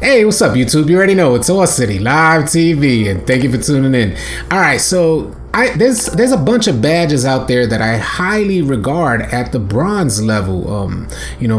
Hey, what's up, YouTube? You already know it's All City Live TV, and thank you for tuning in. All right, so there's a bunch of badges out there that I highly regard at the bronze level.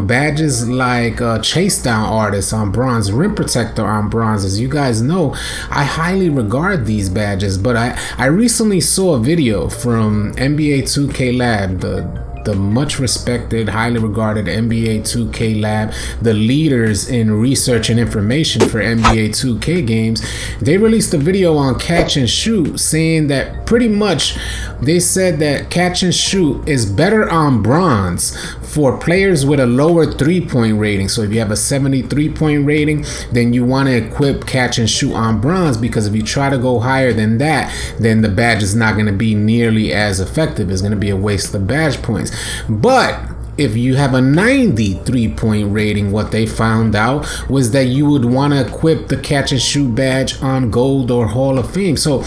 Badges like Chase Down Artist on bronze, Rim Protector on bronze. As you guys know, I highly regard these badges, but I recently saw a video from NBA 2K Lab, the much respected, highly regarded NBA 2K Lab, the leaders in research and information for NBA 2K games. They released a video on catch and shoot saying that pretty much they said that catch and shoot is better on bronze for players with a lower 3-point rating. So if you have a 73-point rating, then you want to equip catch and shoot on bronze, because if you try to go higher than that, then the badge is not going to be nearly as effective. It's going to be a waste of badge points. But if you have a 93-point rating, what they found out was that you would want to equip the catch and shoot badge on gold or Hall of Fame. So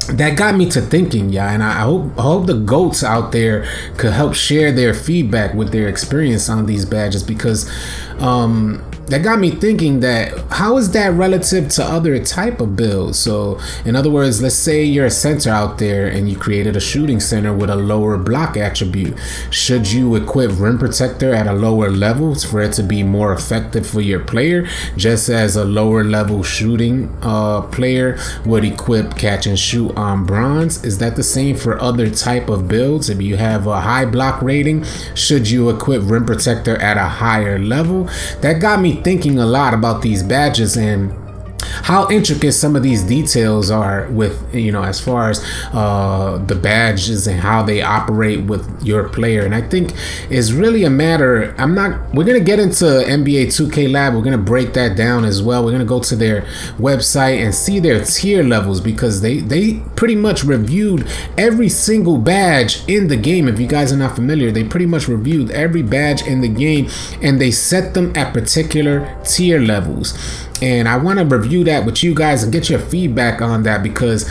that got me to thinking, and I hope the GOATs out there could help share their feedback with their experience on these badges, because that got me thinking that how is that relative to other type of builds? So in other words, let's say you're a center out there and you created a shooting center with a lower block attribute. Should you equip Rim Protector at a lower level for it to be more effective for your player, just as a lower level shooting player would equip catch and shoot on bronze? Is that the same for other type of builds? If you have a high block rating, should you equip Rim Protector at a higher level? That got me thinking a lot about these badges and how intricate some of these details are with, as far as the badges and how they operate with your player. And I think it's really a matter, we're going to get into NBA 2K Lab. We're going to break that down as well. We're going to go to their website and see their tier levels, because they pretty much reviewed every single badge in the game. If you guys are not familiar, they pretty much reviewed every badge in the game and they set them at particular tier levels. And I want to review that with you guys and get your feedback on that, because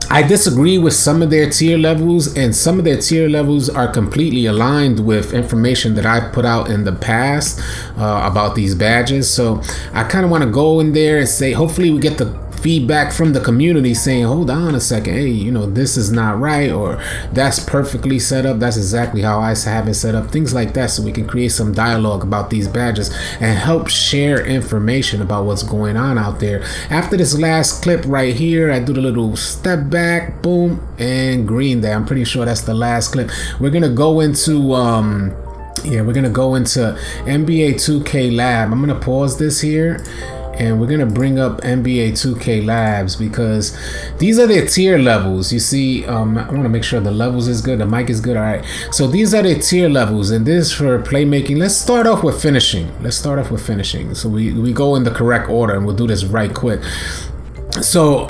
I disagree with some of their tier levels, and some of their tier levels are completely aligned with information that I've put out in the past about these badges. So I kind of want to go in there and say, hopefully we get the feedback from the community saying, hold on a second, hey, this is not right, or that's perfectly set up, that's exactly how I have it set up, things like that, so we can create some dialogue about these badges and help share information about what's going on out there. After this last clip right here, I do the little step back, boom, and green there. I'm pretty sure that's the last clip. We're gonna go into NBA 2K Lab. I'm gonna pause this here, and we're gonna bring up NBA 2K Labs, because these are their tier levels. You see, I want to make sure the levels is good, the mic is good. All right, so these are their tier levels, and this is for playmaking. Let's start off with finishing. So we go in the correct order, and we'll do this right quick. So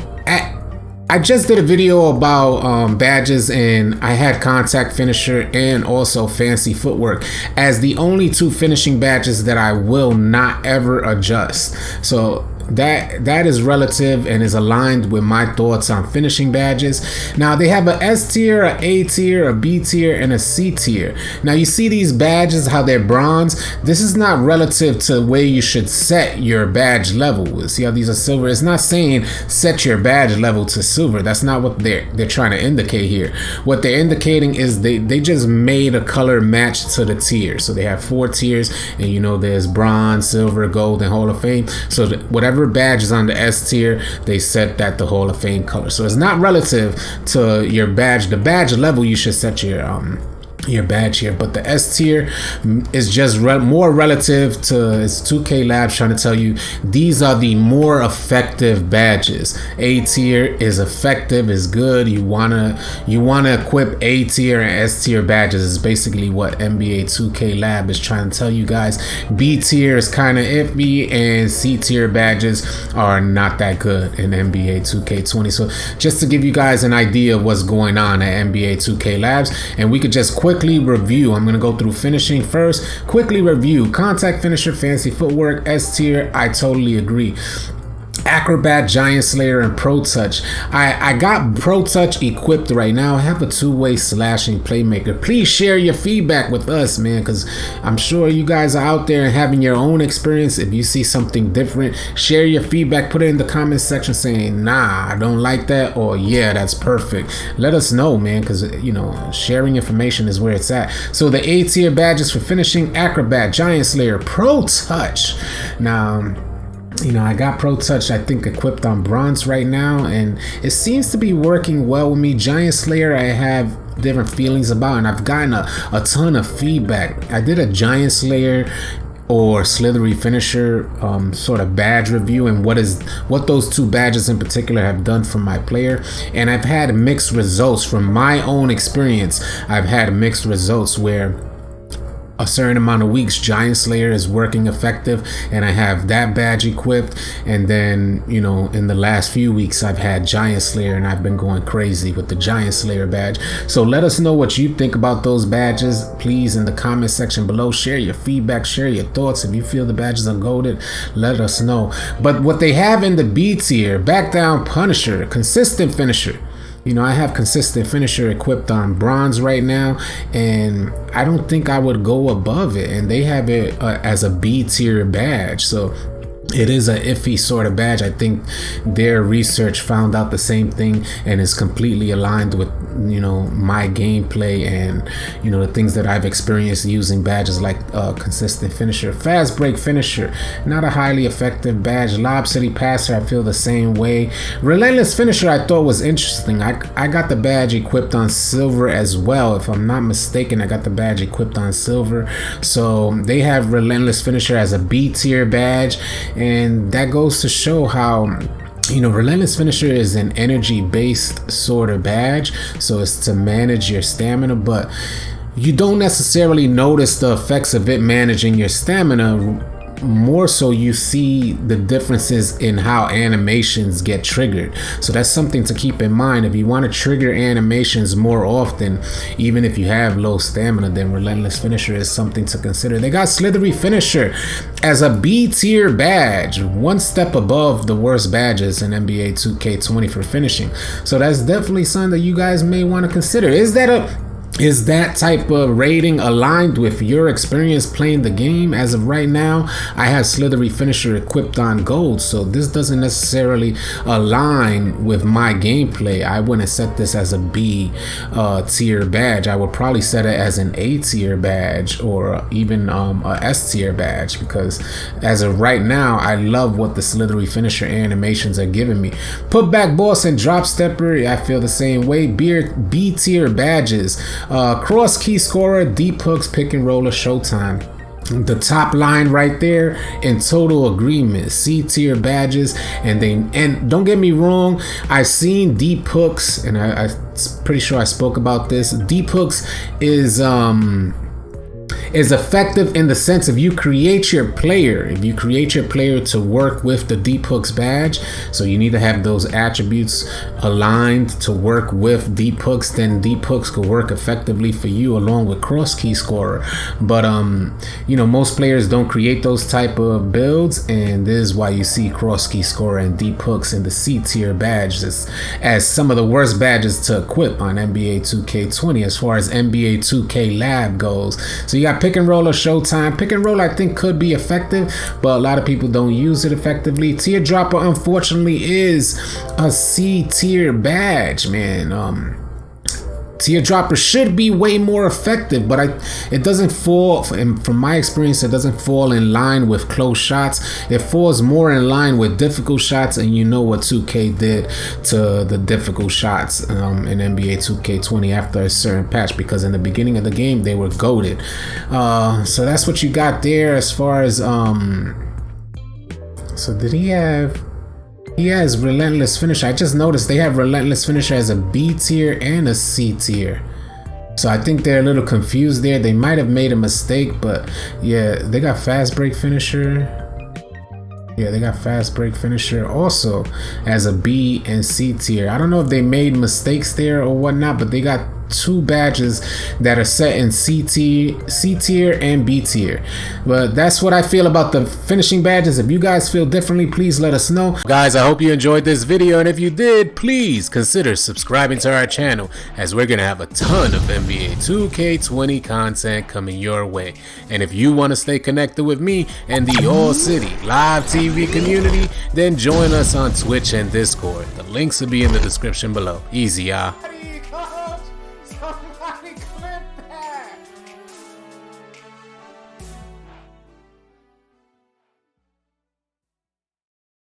I just did a video about badges, and I had Contact Finisher and also Fancy Footwork as the only two finishing badges that I will not ever adjust. So that is relative and is aligned with my thoughts on finishing badges. Now they have a S tier, a A tier, a B tier, and a C tier. Now you see these badges, how they're bronze. This is not relative to where you should set your badge level. See how these are silver? It's not saying set your badge level to silver. That's not what they're trying to indicate here. What they're indicating is they just made a color match to the tier. So they have 4 tiers, and there's bronze, silver, gold, and Hall of Fame. So whatever badge is on the S tier, they set that the Hall of Fame color. So it's not relative to your badge. The badge level, you should set your badge here, but the S tier is just more relative to, it's 2K Labs trying to tell you these are the more effective badges. A tier is effective, is good. You wanna equip A tier and S tier badges is basically what NBA 2K Lab is trying to tell you guys. B tier is kind of iffy, and C tier badges are not that good in NBA 2K20. So just to give you guys an idea of what's going on at NBA 2K Labs, and we could just quickly review. I'm going to go through finishing first. Quickly review. Contact Finisher, Fancy Footwork, S tier. I totally agree. Acrobat, Giant Slayer, and Pro Touch. I got Pro Touch equipped right now. I have a two-way slashing playmaker. Please share your feedback with us, man, because I'm sure you guys are out there and having your own experience. If you see something different, share your feedback. Put it in the comment section saying, nah, I don't like that, or yeah, that's perfect. Let us know, man, because, you know, sharing information is where it's at. So the A tier badges for finishing: Acrobat, Giant Slayer, Pro Touch. Now, you know, I got Pro Touch, I think, equipped on bronze right now, and it seems to be working well with me. Giant Slayer, I have different feelings about, and I've gotten a ton of feedback. I did a Giant Slayer or Slithery Finisher sort of badge review, and what those two badges in particular have done for my player, and I've had mixed results. From my own experience, I've had mixed results where a certain amount of weeks Giant Slayer is working effective and I have that badge equipped, and then, you know, in the last few weeks I've had Giant Slayer and I've been going crazy with the Giant Slayer badge. So let us know what you think about those badges, please, in the comment section below. Share your feedback, share your thoughts. If you feel the badges are goated, let us know. But what they have in the B tier: Back Down Punisher, Consistent Finisher. You know, I have Consistent Finisher equipped on bronze right now, and I don't think I would go above it. And they have it as a B tier badge, so it is a iffy sort of badge. I think their research found out the same thing and is completely aligned with, you know, my gameplay and, you know, the things that I've experienced using badges like Consistent Finisher. Fast Break Finisher, not a highly effective badge. Lob City Passer, I feel the same way. Relentless Finisher, I thought was interesting. I got the badge equipped on silver as well. If I'm not mistaken, I got the badge equipped on silver. So they have Relentless Finisher as a B tier badge. And that goes to show how, you know, Relentless Finisher is an energy-based sort of badge, so it's to manage your stamina, but you don't necessarily notice the effects of it managing your stamina. More so, you see the differences in how animations get triggered. So that's something to keep in mind. If you want to trigger animations more often, even if you have low stamina, then Relentless Finisher is something to consider. They got Slithery Finisher as a B tier badge, one step above the worst badges in NBA 2K20 for finishing. So that's definitely something that you guys may want to consider. Is that type of rating aligned with your experience playing the game? As of right now, I have Slithery Finisher equipped on gold, so this doesn't necessarily align with my gameplay. I wouldn't set this as a B tier badge. I would probably set it as an A tier badge, or even a S tier badge, because as of right now, I love what the Slithery Finisher animations are giving me. Putback Boss and Drop Stepper, I feel the same way. B tier badges. Cross Key Scorer, Deep Hooks, Pick and Roller, Showtime. The top line right there, in total agreement. C tier badges, and don't get me wrong, I've seen Deep Hooks, and I'm pretty sure I spoke about this. Deep Hooks is effective in the sense of you create your player to work with the Deep Hooks badge, so you need to have those attributes aligned to work with Deep Hooks, then Deep Hooks could work effectively for you along with Cross Key Scorer. But you know, most players don't create those type of builds, and this is why you see Cross Key Scorer and Deep Hooks in the C tier badges as some of the worst badges to equip on NBA 2K20 as far as NBA 2K Lab goes. So you got Pick and Roll or Showtime. Pick and Roll, I think, could be effective, but a lot of people don't use it effectively. Teardropper, unfortunately, is a C tier badge, man. Teardropper should be way more effective, but it doesn't fall, from my experience, it doesn't fall in line with close shots. It falls more in line with difficult shots, and you know what 2K did to the difficult shots in NBA 2K20 after a certain patch, because in the beginning of the game they were goated. So that's what you got there as far as so did he have... He has Relentless Finisher. I just noticed they have Relentless Finisher as a B tier and a C tier. So I think they're a little confused there. They might have made a mistake, but yeah, they got Fast Break Finisher. Yeah, they got Fast Break Finisher also as a B and C tier. I don't know if they made mistakes there or whatnot, but they got 2 badges that are set in C tier and B tier. But that's what I feel about the finishing badges. If you guys feel differently, please let us know. Guys, I hope you enjoyed this video, and if you did, please consider subscribing to our channel, as we're gonna have a ton of NBA 2K20 content coming your way. And if you want to stay connected with me and the All City Live TV community, then join us on Twitch and Discord. The links will be in the description below. Easy, y'all. Somebody clip that!